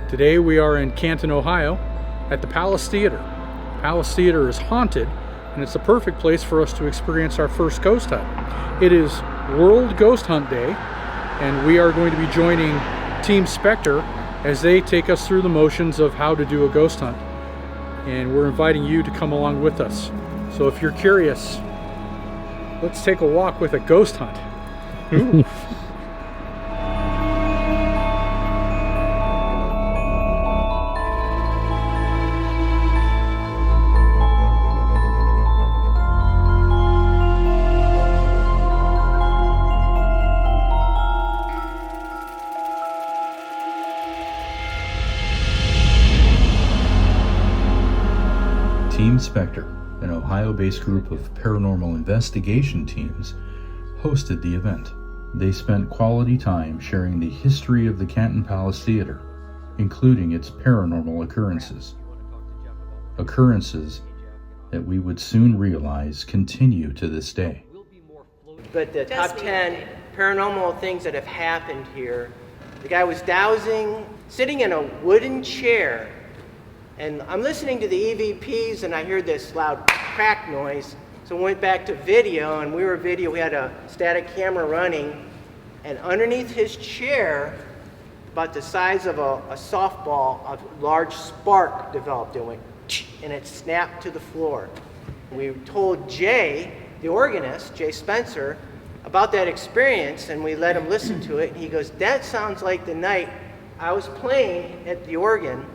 Today we are in Canton, Ohio at the Palace Theatre. Palace Theatre is haunted, and it's the perfect place for us to experience our first ghost hunt. It is World Ghost Hunt Day, and we are going to be joining Team Spectre as they take us through the motions of how to do a ghost hunt. And we're inviting you to come along with us. So if you're curious, let's take a walk with a ghost hunt. Ooh. Team Spectre, an Ohio-based group of paranormal investigation teams, hosted the event. They spent quality time sharing the history of the Canton Palace Theatre, including its paranormal occurrences. Occurrences that we would soon realize continue to this day. But the top 10 paranormal things that have happened here, the guy was dowsing, sitting in a wooden chair, and I'm listening to the EVPs and I hear this loud crack noise. So I went back to video, and we had a static camera running, and underneath his chair, about the size of a softball, a large spark developed. It went, and it snapped to the floor. We told Jay, the organist, Jay Spencer, about that experience, and we let him listen to it. He goes, "That sounds like the night I was playing at the organ,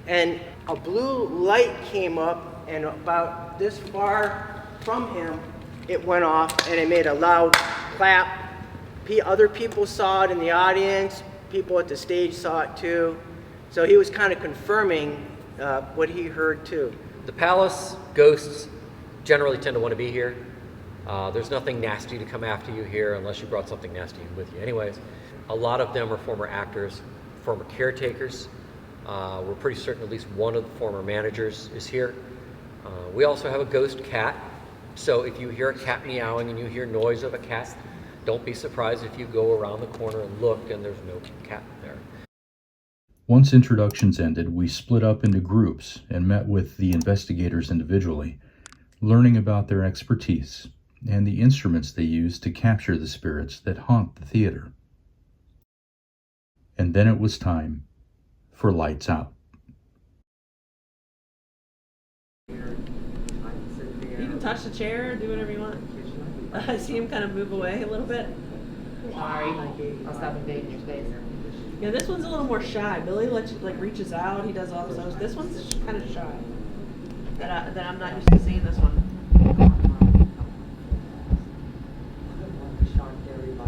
and a blue light came up, and about this far from him, it went off, and it made a loud clap. Other people saw it in the audience. People at the stage saw it too. So he was kind of confirming what he heard too." The palace ghosts generally tend to want to be here. There's nothing nasty to come after you here unless you brought something nasty with you. Anyways, a lot of them are former actors, former caretakers. We're pretty certain at least one of the former managers is here. We also have a ghost cat. So if you hear a cat meowing and you hear noise of a cat, don't be surprised if you go around the corner and look and there's no cat there. Once introductions ended, we split up into groups and met with the investigators individually, learning about their expertise and the instruments they use to capture the spirits that haunt the theater. And then it was time for lights out. You can touch the chair, do whatever you want. I see him kind of move away a little bit. Sorry, I'll stop invading your space. Yeah, this one's a little more shy. Billy reaches out. He does all this stuff. This one's kind of shy. That I'm not used to seeing this one.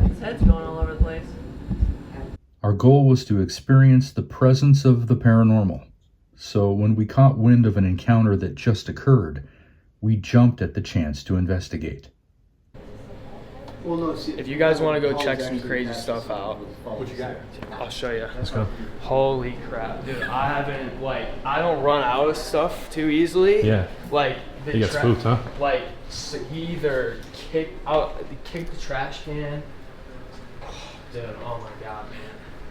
His head's going all over the place. Our goal was to experience the presence of the paranormal. So when we caught wind of an encounter that just occurred, we jumped at the chance to investigate. If you guys want to go check some crazy stuff out, What you got? I'll show you. Let's go. Holy crap, dude! I don't run out of stuff too easily. Yeah. You You got spooked, huh? So he either kicked the trash can. Dude, oh my god, man.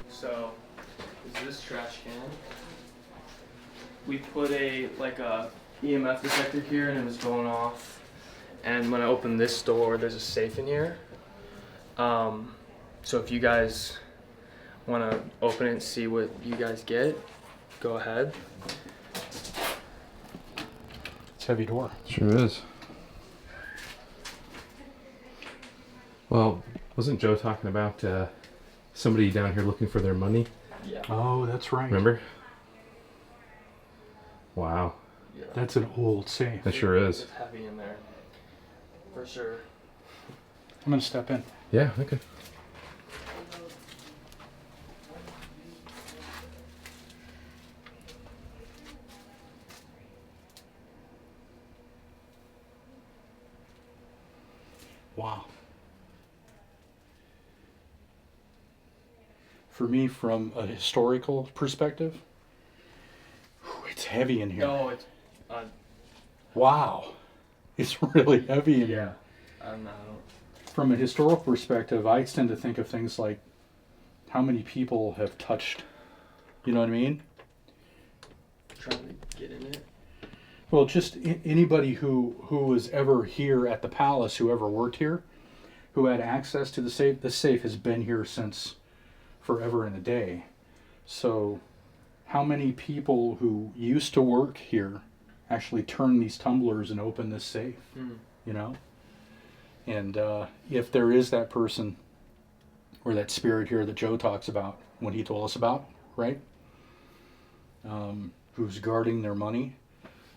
So, is this trash can? We put a EMF detector here, and it was going off. And when I open this door, there's a safe in here. So if you guys want to open it and see what you guys get, go ahead. It's a heavy door. Sure is. Well, wasn't Joe talking about somebody down here looking for their money? Yeah. Oh, that's right. Remember? Wow. Yeah. That's an old safe. That sure is. It's heavy in there. For sure. I'm gonna step in. Yeah, okay. Wow. For me, from a historical perspective, it's heavy in here. No, it's Wow. It's really heavy in here. I don't know. From a historical perspective, I tend to think of things like how many people have touched You know what I mean? Trying to get in it. Well, just anybody who was ever here at the palace, who ever worked here, who had access to the safe has been here since forever and a day. So how many people who used to work here actually turn these tumblers and open this safe? You know? And if there is that person or that spirit here that Joe talks about when he told us about, right? Who's guarding their money,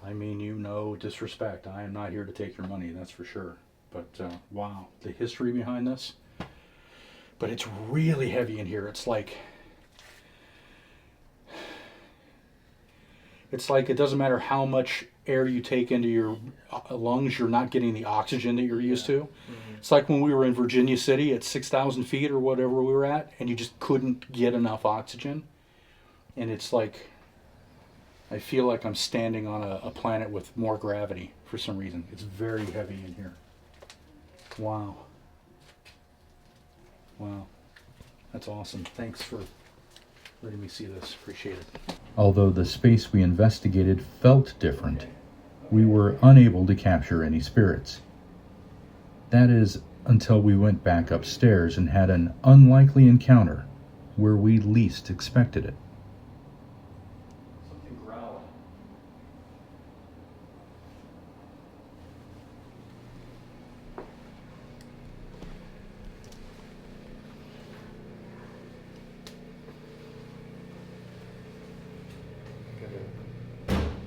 I mean, you know, disrespect. I am not here to take your money, that's for sure. But wow, the history behind this. But it's really heavy in here. It's like it doesn't matter how much air you take into your lungs, you're not getting the oxygen that you're used to. It's like when we were in Virginia City at 6,000 feet or whatever we were at, and you just couldn't get enough oxygen. And it's like, I feel like I'm standing on a planet with more gravity for some reason. It's very heavy in here. Wow. Wow. That's awesome. Thanks for letting me see this. Appreciate it. Although the space we investigated felt different, we were unable to capture any spirits. That is, until we went back upstairs and had an unlikely encounter where we least expected it. Something growling.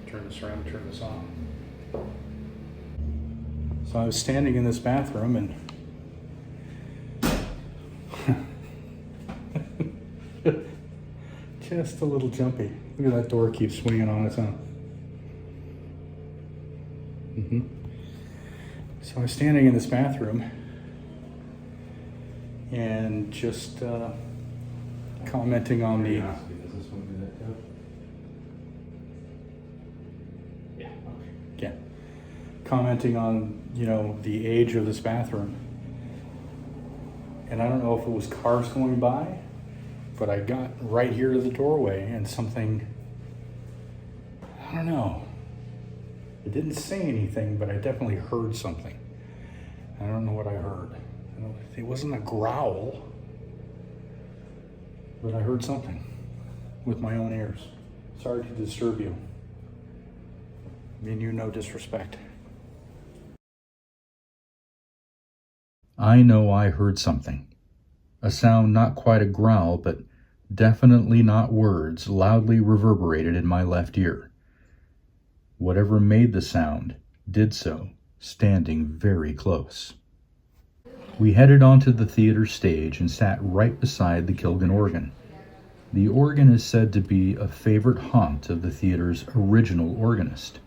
Turn this around, turn this on. So I was standing in this bathroom and just a little jumpy. Look at that door keeps swinging on its own. So I was standing in this bathroom and just commenting on the... Yeah. Commenting on, you know, the age of this bathroom. And I don't know if it was cars going by, but I got right here to the doorway and something, I don't know. It didn't say anything, but I definitely heard something. I don't know what I heard. It wasn't a growl, but I heard something with my own ears. Sorry to disturb you. I mean you no disrespect. I know I heard something. A sound not quite a growl, but definitely not words, loudly reverberated in my left ear. Whatever made the sound did so, standing very close. We headed onto the theater stage and sat right beside the Kilgan organ. The organ is said to be a favorite haunt of the theater's original organist.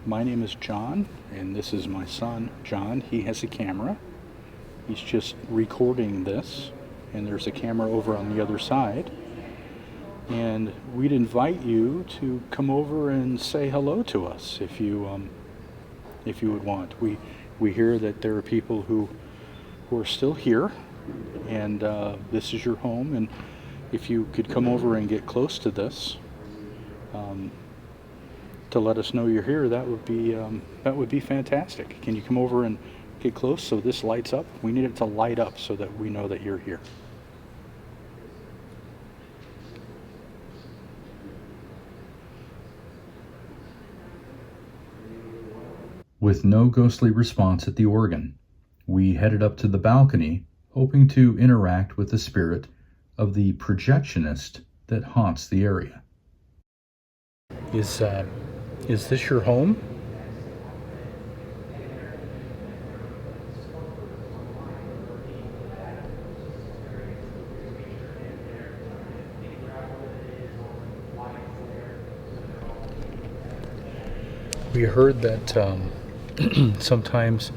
My name is John, and this is my son, John. He has a camera. He's just recording this, and there's a camera over on the other side. And we'd invite you to come over and say hello to us if you would want. We hear that there are people who are still here, and this is your home. And if you could come over and get close to this, to let us know you're here, that would be fantastic. Can you come over and get close so this lights up? We need it to light up so that we know that you're here. With no ghostly response at the organ, we headed up to the balcony, hoping to interact with the spirit of the projectionist that haunts the area. Is this your home? We heard that sometimes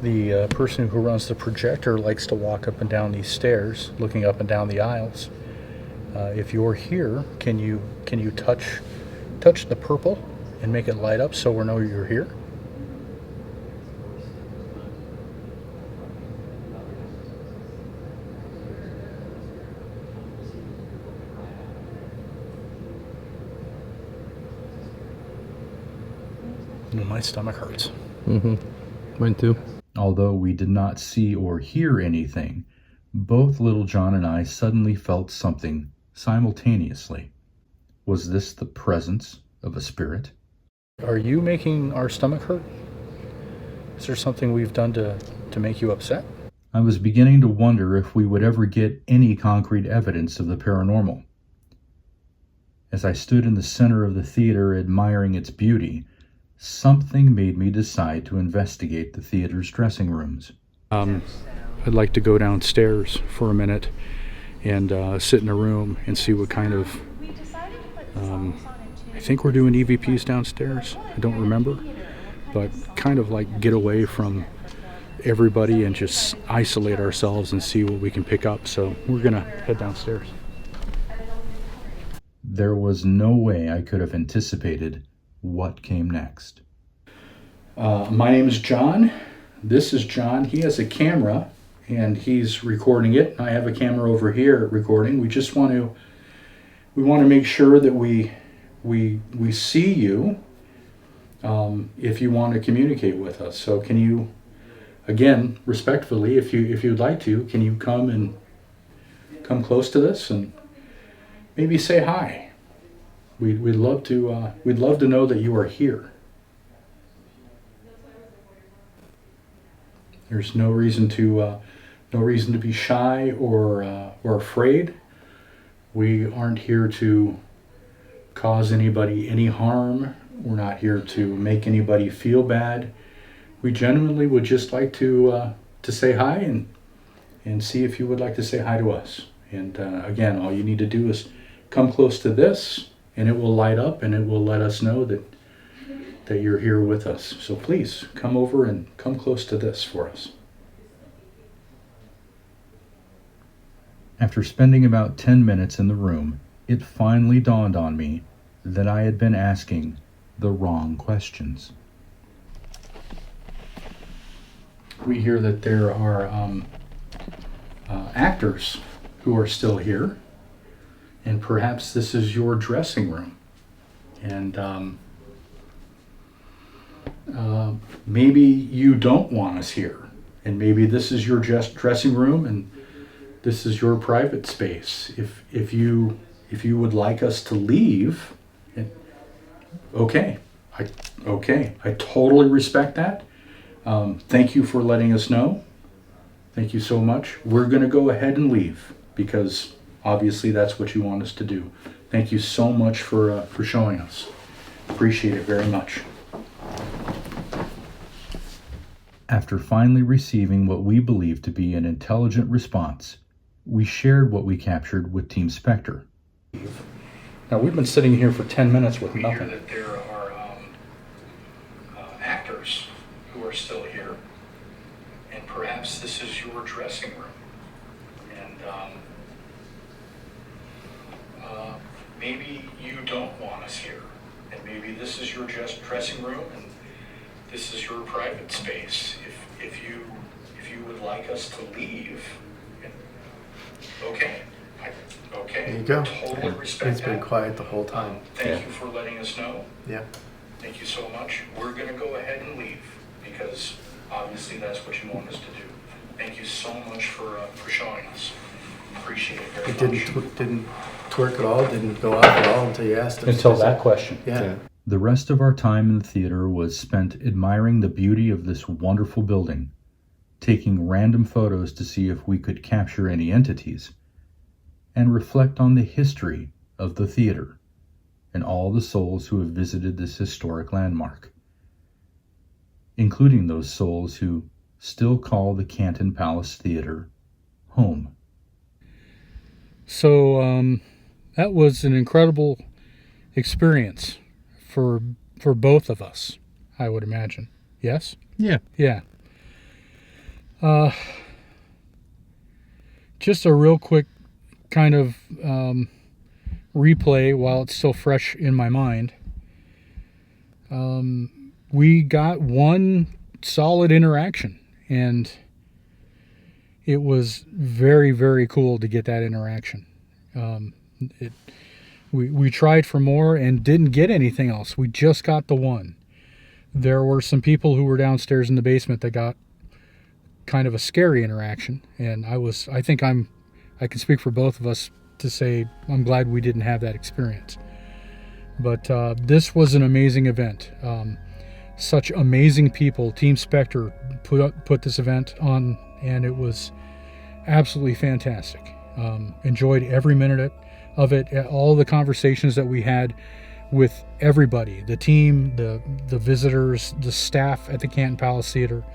the person who runs the projector likes to walk up and down these stairs, looking up and down the aisles. If you're here, can you touch the purple and make it light up so we know you're here? Well, my stomach hurts. Mine too. Although we did not see or hear anything, both Little John and I suddenly felt something simultaneously. Was this the presence of a spirit? Are you making our stomach hurt? Is there something we've done to make you upset? I was beginning to wonder if we would ever get any concrete evidence of the paranormal. As I stood in the center of the theater admiring its beauty, something made me decide to investigate the theater's dressing rooms. I'd like to go downstairs for a minute and sit in a room and see what kind of... I think we're doing EVPs downstairs. I don't remember. But kind of like get away from everybody and just isolate ourselves and see what we can pick up. So we're going to head downstairs. There was no way I could have anticipated what came next. My name is John. This is John. He has a camera and he's recording it. I have a camera over here recording. We just want to make sure that we see you if you want to communicate with us. So can you, again, respectfully, if you'd like to, can you come close to this and maybe say hi? We'd love to know that you are here. There's no reason to be shy or afraid. We aren't here to cause anybody any harm. We're not here to make anybody feel bad. We genuinely would just like to say hi and see if you would like to say hi to us. And again, all you need to do is come close to this, and it will light up, and it will let us know that you're here with us. So please come over and come close to this for us. After spending about 10 minutes in the room, it finally dawned on me that I had been asking the wrong questions. We hear that there are actors who are still here, and perhaps this is your dressing room. And maybe you don't want us here, and maybe this is your dressing room, and this is your private space. If you would like us to leave, okay, I totally respect that. Thank you for letting us know. Thank you so much. We're going to go ahead and leave because obviously that's what you want us to do. Thank you so much for showing us. Appreciate it very much. After finally receiving what we believed to be an intelligent response, we shared what we captured with Team Spectre. Now we've been sitting here for 10 minutes with nothing. We hear that there are actors who are still here, and perhaps this is your dressing room. And maybe you don't want us here, and maybe this is your dressing room, and this is your private space. If you would like us to leave, okay. There you go. Totally respect It's been that. quiet the whole time. Thank you for letting us know. Yeah. Thank you so much. We're going to go ahead and leave because obviously that's what you want us to do. Thank you so much for showing us. Appreciate it very It much. didn't twerk at all, didn't go off at all until you asked us. Until that question. Yeah. The rest of our time in the theater was spent admiring the beauty of this wonderful building, taking random photos to see if we could capture any entities, and reflect on the history of the theater and all the souls who have visited this historic landmark, including those souls who still call the Canton Palace Theatre home. So that was an incredible experience for both of us, I would imagine. Yes? Yeah. Yeah. Just a real quick kind of replay while it's still fresh in my mind. We got one solid interaction, and it was very, very cool to get that interaction. We tried for more and didn't get anything else. We just got the one. There were some people who were downstairs in the basement that got kind of a scary interaction, and I can speak for both of us to say I'm glad we didn't have that experience. But this was an amazing event. Such amazing people. Team Spectre put this event on, and it was absolutely fantastic. Enjoyed every minute of it. All the conversations that we had with everybody, the team, the visitors, the staff at the Canton Palace Theatre.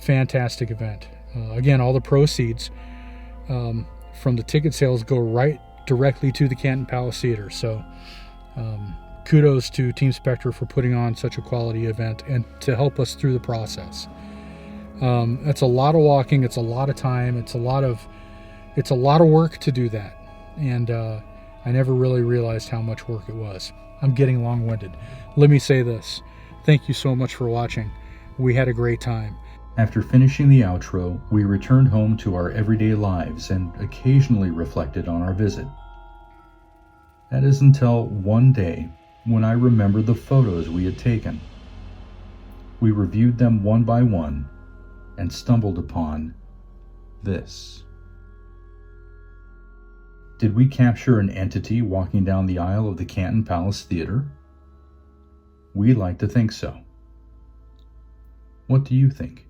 Fantastic event. Again, all the proceeds from the ticket sales go right directly to the Canton Palace Theatre. So kudos to Team Spectre for putting on such a quality event and to help us through the process. It's a lot of walking, it's a lot of time, it's a lot of work to do that. And I never really realized how much work it was. I'm getting long-winded. Let me say this. Thank you so much for watching. We had a great time. After finishing the outro, we returned home to our everyday lives and occasionally reflected on our visit. That is until one day when I remembered the photos we had taken. We reviewed them one by one and stumbled upon this. Did we capture an entity walking down the aisle of the Canton Palace Theatre? We like to think so. What do you think?